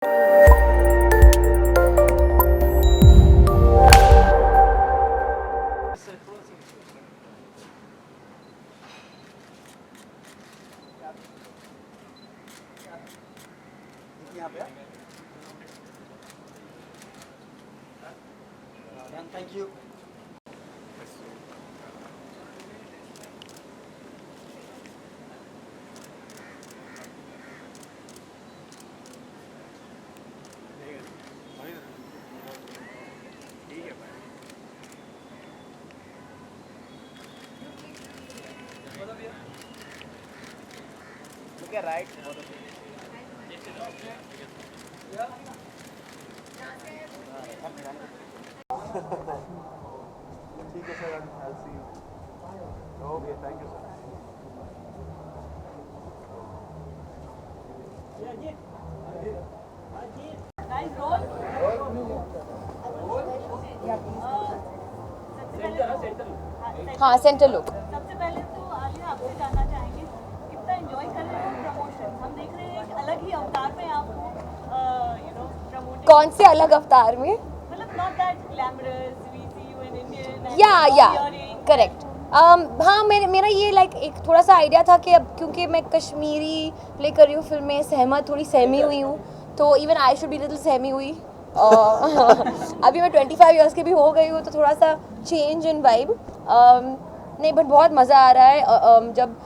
Thank you. Look at right. ठीक है sir, I'll see you. Okay, thank you sir. Guys, roll. हाँ centre look. सबसे पहले तो आलिया आपसे जानना चाहेंगे कितना एंजॉय कर रहे हो प्रमोशन। हम देख रहे हैं एक अलग ही अवतार में आपको प्रमोटिंग। कौन से अलग अवतार में? मतलब not that glamorous, we see you in Indian. या करेक्ट। हाँ मेरा ये लाइक एक थोड़ा सा आइडिया था कि अब क्योंकि मैं कश्मीरी प्ले कर रही हूँ फिल्म में, सहमत थोड़ी सहमी हुई हूँ, तो even I should be little सहमी हुई। अभी मैं 25 इयर्स की भी हो गई हूँ, तो थोड़ा सा चेंज इन वाइब। नहीं बट बहुत मज़ा आ रहा है। जब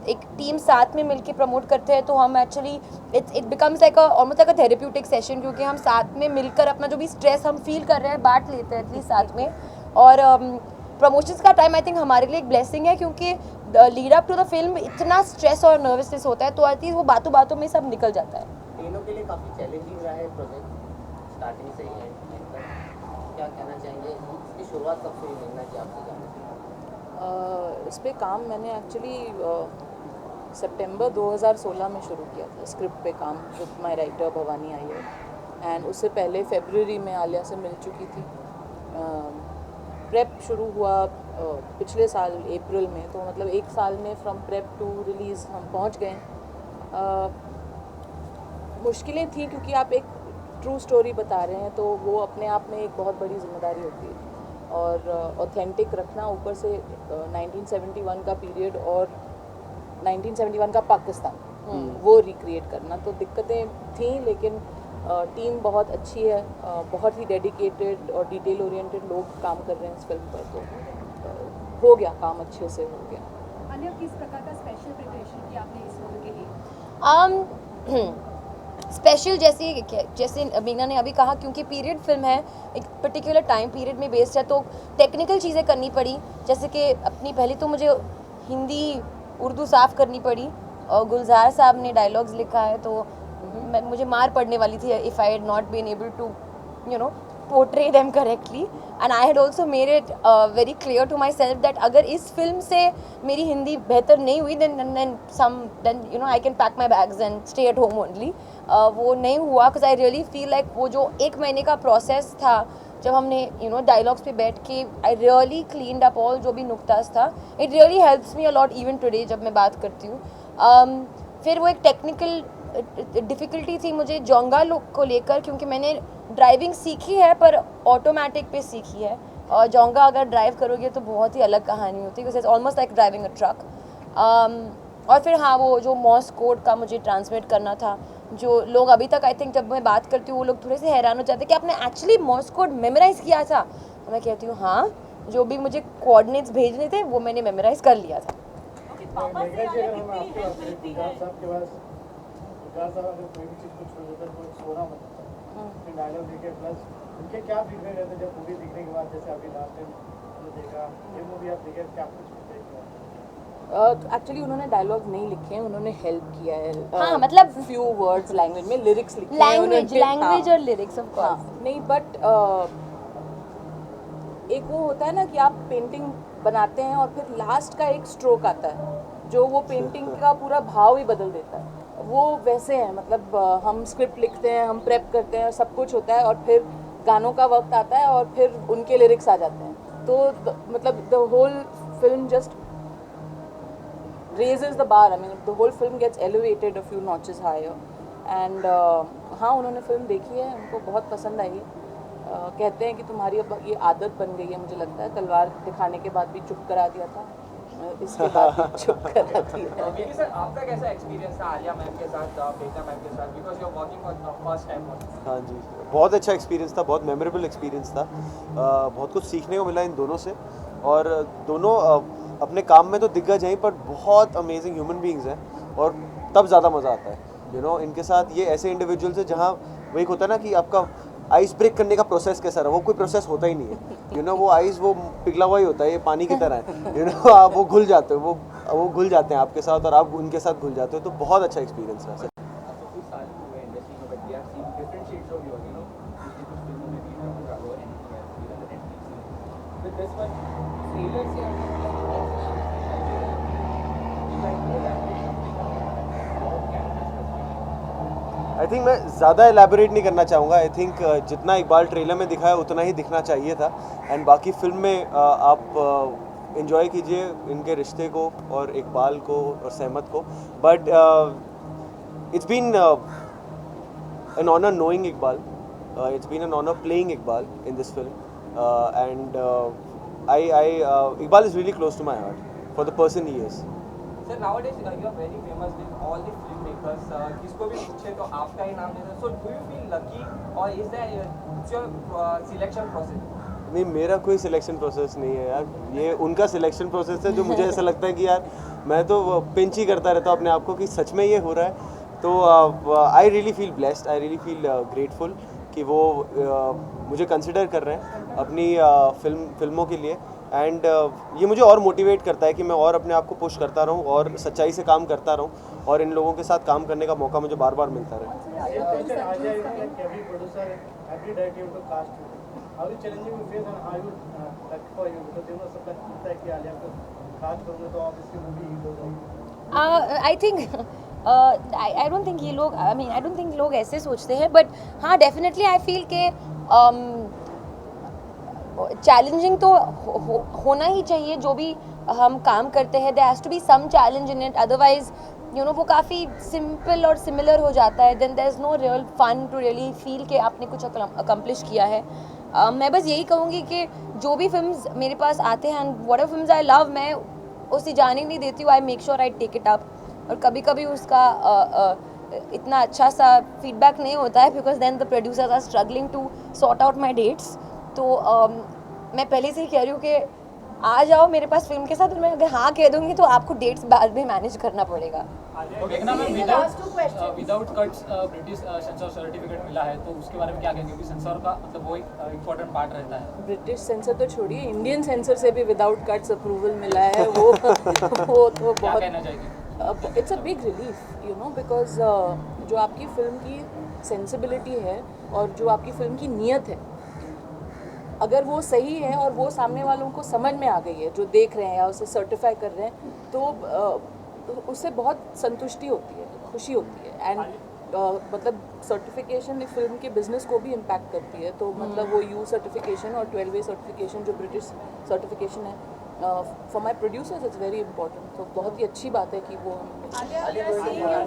एक टीम साथ में मिलके प्रमोट करते हैं तो हम actually it becomes like almost like a therapeutic session, क्योंकि हम साथ में मिलकर अपना जो भी स्ट्रेस हम फील कर रहे हैं बांट लेते हैं एटलीस्ट साथ में। और प्रमोशंस का टाइम आई थिंक हमारे लिए एक ब्लेसिंग है, क्योंकि lead up to the film इतना स्ट्रेस और नर्वसनेस होता है, तो आई थिंक वो बातों बातों में सब निकल जाता है। तीनों के लिए काफ़ी चैलेंजिंग रहा है प्रोजेक्ट स्टार्टिंग से ही एंड तक। क्या कहना चाहेंगे, इसकी शुरुआत कब से हुई मिलना कि आपसे जानना चाहिए? इस पे काम मैंने एक्चुअली सितंबर 2016 में शुरू किया था, स्क्रिप्ट पे काम with my writer Bhavani Iyer. And उससे पहले फरवरी में आलिया से मिल चुकी थी। प्रेप शुरू हुआ पिछले साल अप्रैल में, तो मतलब एक साल में फ्रॉम प्रेप टू रिलीज़ हम पहुंच गए। मुश्किलें थी क्योंकि आप एक ट्रू स्टोरी बता रहे हैं, तो वो अपने आप में एक बहुत बड़ी जिम्मेदारी होती है। और ऑथेंटिक रखना, ऊपर से 1971 का पीरियड और 1971 का पाकिस्तान, वो रिक्रिएट करना, तो दिक्कतें थी। लेकिन टीम बहुत अच्छी है, बहुत ही डेडिकेटेड और डिटेल ओरिएंटेड लोग काम कर रहे हैं इस फिल्म पर, तो हो गया काम, अच्छे से हो गया। अन्य किस प्रकार का स्पेशल प्रिपरेशन किया आपने इस रोल के लिए? स्पेशल जैसे मीना ने अभी कहा, क्योंकि पीरियड फिल्म है, एक पर्टिकुलर टाइम पीरियड में बेस्ड है, तो टेक्निकल चीज़ें करनी पड़ी। जैसे कि अपनी पहले तो मुझे हिंदी उर्दू साफ़ करनी पड़ी, और गुलजार साहब ने डायलॉग्स लिखा है, तो मुझे मार पड़ने वाली थी if I had not been able to portray them correctly. And I had also made it very clear to myself that अगर इस फिल्म से मेरी हिंदी बेहतर नहीं हुई then I can pack my bags and stay at home only. वो नहीं हुआ, because I really feel like वो जो एक महीने का प्रोसेस था जब हमने डायलॉग्स पे बैठ के I really cleaned up all जो भी नुक्तास था। It really helps me a lot even today जब मैं बात करती हूँ। फिर वो एक टेक्निकल डिफ़िकल्टी थी मुझे जोंगा लुक को लेकर, क्योंकि मैंने ड्राइविंग सीखी है पर ऑटोमेटिक पे सीखी है, और जोंगा अगर ड्राइव करोगे तो बहुत ही अलग कहानी होती है, because it's almost like driving a truck. और फिर हाँ, वो जो मॉर्स कोड का मुझे ट्रांसमिट करना था, जो लोग अभी तक आई थिंक जब मैं बात करती हूँ वो लोग थोड़े से हैरान हो जाते हैं कि आपने एक्चुअली मॉर्स कोड मेमोराइज़ किया था। तो मैं कहती हूँ हाँ, जो भी मुझे कोऑर्डिनेट्स भेजने थे वो मैंने मेमोराइज़ कर लिया था। पापा से कितनी हेल्प मिलती है? उनके क्या फीडबैक रहते जब मूवी देखने के बाद, जैसे अभी लास्ट टाइम देखा ये मूवी आप देखे, क्या कुछ एक्चुअली उन्होंने डायलॉग नहीं लिखे हैं, उन्होंने हेल्प किया है। हाँ, मतलब फ्यू वर्ड्स लैंग्वेज में लिरिक्स लिखे हैं लैंग्वेज और लिरिक्स ऑफ कोर्स। हाँ, नहीं बट एक वो होता है ना कि आप पेंटिंग बनाते हैं और फिर लास्ट का एक स्ट्रोक आता है जो वो पेंटिंग का पूरा भाव ही बदल देता है, वो वैसे है। मतलब हम स्क्रिप्ट लिखते हैं, हम प्रेप करते हैं, सब कुछ होता है, और फिर गानों का वक्त आता है और फिर उनके लिरिक्स आ जाते हैं, तो मतलब the whole film just raises the bar. I mean, the whole film gets elevated a few notches higher. And हाँ, उन्होंने फिल्म देखी है, उनको बहुत पसंद आई। कहते हैं कि तुम्हारी अब ये आदत बन गई है, मुझे लगता है। तलवार दिखाने के बाद भी चुप करा दिया था, इसके बाद भी चुप करा दिया। विकी सर, आपका कैसा एक्सपीरियंस था आलिया मैम के साथ, बेटा मैम के साथ, because you are working for first time? हाँ जी, बहुत अच्छा एक्सपीरियंस था, बहुत मेमोरेबल एक्सपीरियंस था। बहुत कुछ सीखने को मिला इन दोनों से, और दोनों अपने काम में तो दिग्गज हैं पर बहुत अमेजिंग ह्यूमन बीइंग्स हैं, और तब ज़्यादा मज़ा आता है। यू नो, इनके साथ ये ऐसे इंडिविजुअल्स हैं जहाँ वो एक होता है ना कि आपका आइस ब्रेक करने का प्रोसेस कैसा रहा, वो कोई प्रोसेस होता ही नहीं है। यू नो, वो आइस वो पिघला हुआ ही होता है, ये पानी की तरह है। यू नो, आप वो घुल जाते हो, वो घुल जाते हैं आपके साथ, और आप उनके साथ घुल जाते हो, तो बहुत अच्छा एक्सपीरियंस है। आपको कुछ साल हुए इंडस्ट्री में, but we have seen different shades of you, you know, पिछली कुछ फिल्मों में भी राहुल राघव और anything else, even the Netflix. With this one, trailer से आपको मतलब बहुत से शेड्स दिखाई दे रहे हैं। You like to elaborate something about characters? I think मैं ज़्यादा एलैबोरेट नहीं करना चाहूँगा। आई थिंक जितना इकबाल ट्रेलर में दिखाया उतना ही दिखना चाहिए था, एंड बाकी फिल्म में आप इन्जॉय कीजिए इनके रिश्ते को, और इकबाल को और सहमत को। But it's been an honour knowing Iqbal, it's been an honour playing Iqbal in this film, and Iqbal is really close to my heart for the person he is. Sir, nowadays you are very famous with all the filmmakers. किसको भी पूछे तो आपका ही नाम लेते हैं. So do you feel lucky, or is there your selection process? नहीं, मेरा कोई सिलेक्शन प्रोसेस नहीं है यार, ये उनका सिलेक्शन प्रोसेस है, जो मुझे ऐसा लगता है कि यार मैं तो पिंच ही करता रहता हूँ अपने आप को कि सच में ये हो रहा है। तो आई रियली फील ब्लेस्ड, आई रियली फील ग्रेटफुल कि वो मुझे कंसिडर कर रहे हैं अपनी फिल्मों के लिए, एंड ये मुझे और मोटिवेट करता है कि मैं और अपने आप को पुश करता रहूं और सच्चाई से काम करता रहूं, और इन लोगों के साथ काम करने का मौका मुझे बार बार मिलता रहे। I think I don't think ये लोग, आई डोंट थिंक लोग ऐसे सोचते हैं, बट हाँ डेफिनेटली आई फील के चैलेंजिंग तो होना ही चाहिए। जो भी हम काम करते हैं, there has to be some challenge in it, otherwise you know वो काफ़ी सिंपल और सिमिलर हो जाता है। Then there is no real fun to really feel कि आपने कुछ अकम्प्लिश किया है। मैं बस यही कहूँगी कि जो भी फिल्म्स मेरे पास आते हैं, whatever films I love, मैं उसे जाने नहीं देती हूँ। I make sure I take it up, और कभी कभी उसका इतना अच्छा सा फीडबैक नहीं होता है, because then the producers are struggling to sort out my dates. तो मैं पहले से ही कह रही हूँ कि आ जाओ मेरे पास फिल्म के साथ, और मैं अगर हाँ कह दूँगी तो आपको डेट्स बाद में मैनेज करना पड़ेगा। Without cuts British sensor certificate मिला है, तो उसके बारे में क्या कहेंगे? क्योंकि सेंसर का मतलब वो एक इम्पोर्टेंट पार्ट रहता है। ब्रिटिश सेंसर तो छोड़िए, इंडियन सेंसर से भी विदाउट कट्स अप्रूवल मिला है, वो तो क्या बहुत कहना चाहिए? It's a big relief, you know, because जो आपकी फिल्म की सेंसिबिलिटी है और जो आपकी फिल्म की नीयत है, अगर वो सही है और वो सामने वालों को समझ में आ गई है, जो देख रहे हैं या उसे सर्टिफाई कर रहे हैं, तो उससे बहुत संतुष्टि होती है, खुशी होती है। एंड मतलब सर्टिफिकेशन फिल्म के बिजनेस को भी इम्पैक्ट करती है। तो मतलब वो यू सर्टिफिकेशन और 12वे सर्टिफिकेशन जो ब्रिटिश सर्टिफिकेशन है, for my producers it's very important. तो बहुत ही अच्छी बात है कि वो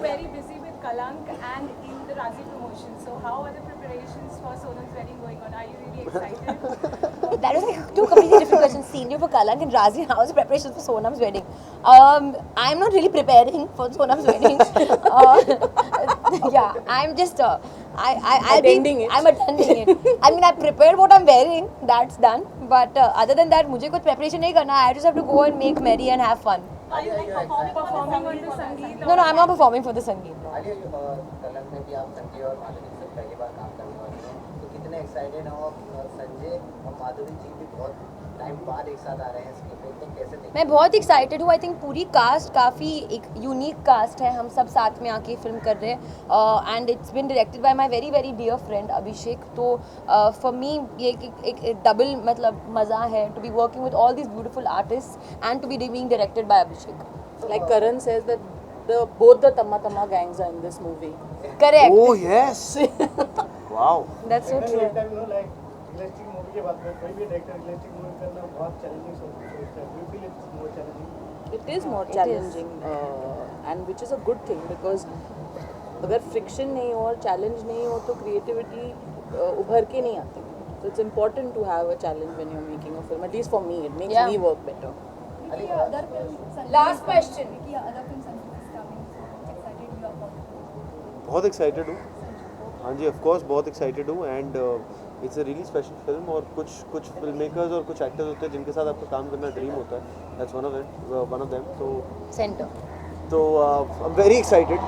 very busy with Kalank and in the Razi promotion. So how are the preparations for Sonam's wedding going on? Are you really excited? That is like two completely different questions. Senior for Kalank and Razi. How is the preparation for Sonam's wedding? I'm not really preparing for Sonam's wedding. Yeah, I'm just Attending it. I'm attending it. I mean, I prepared what I'm wearing. That's done. But other than that, मुझे कुछ preparation नहीं करना. I just have to go and make merry and have fun. Are you like Performing on the Sangeet? No, I'm not performing for the Sangeet. Alia, कलंक में भी आप संजय और माधुरी के साथ पहली बार काम करने वाले हैं, तो कितने एक्साइटेड हो? और संजय और माधुरी जी भी बहुत टाइम बाद एक साथ आ रहे हैं स्क्रीन पे, तो कैसे देखते हैं? मैं बहुत एक्साइटेड हूँ। आई थिंक पूरी कास्ट काफ़ी एक यूनिक कास्ट है, हम सब साथ में आके फिल्म कर रहे हैं, and it's been directed by my very very dear friend Abhishek. तो फॉर मी ये एक डबल मतलब मज़ा है to be working with all this beautiful artist and to be being directed by Abhishek. like Karan says that both the Tamma Tamma gangs are in this movie. Correct, Oh yes, wow. That's so true. Realistic movie के बात में कोई भी director realistic movie करना बहुत challenging सोचता है। Do you feel it's more challenging? It is more challenging, and which is a good thing, because अगर फ्रिक्शन नहीं हो और चैलेंज नहीं हो तो क्रिएटिविटी उभर के नहीं आती. So it's important to have a challenge when you're making a film. At least for me, it makes Yeah. me work better. Last question. Other film something is coming. Excited you are about? बहुत excited हूँ. हाँ जी, of course बहुत excited हूँ. And it's a really special film. और कुछ film makers और कुछ actors होते हैं जिनके साथ आपका काम करना ड्रीम होता है. That's one of them. तो I am very excited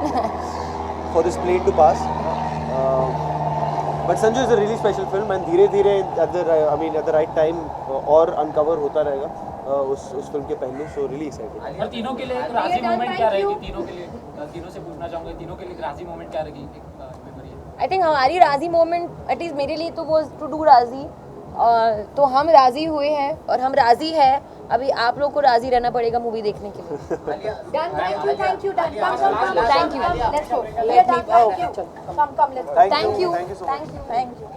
for this plan to pass. But Sanju is a really special film and धीरे धीरे एट द राइट टाइम और अनकवर होता रहेगा उस फिल्म के पहलू. So really excited. और तीनों के लिए एक राजी मोमेंट क्या रहेगी? तीनों के लिए तीनों से पूछना चाहूँगा, तीनों के लिए एक राजी मोमेंट क्या रहेगी? मेमोरी आई थिंक हमारी राजी मोमेंट एटलीस्ट मेरे लिए तो वो टू डू राजी. तो हम राजी हुए हैं और हम राजी है. अभी आप लोग को राजी रहना पड़ेगा मूवी देखने के लिए. Done. Thank you. Done. Come. Thank you. Let's go. We are done. Thank you. Come. Let's go. Thank you. Thank you so much. Thank you.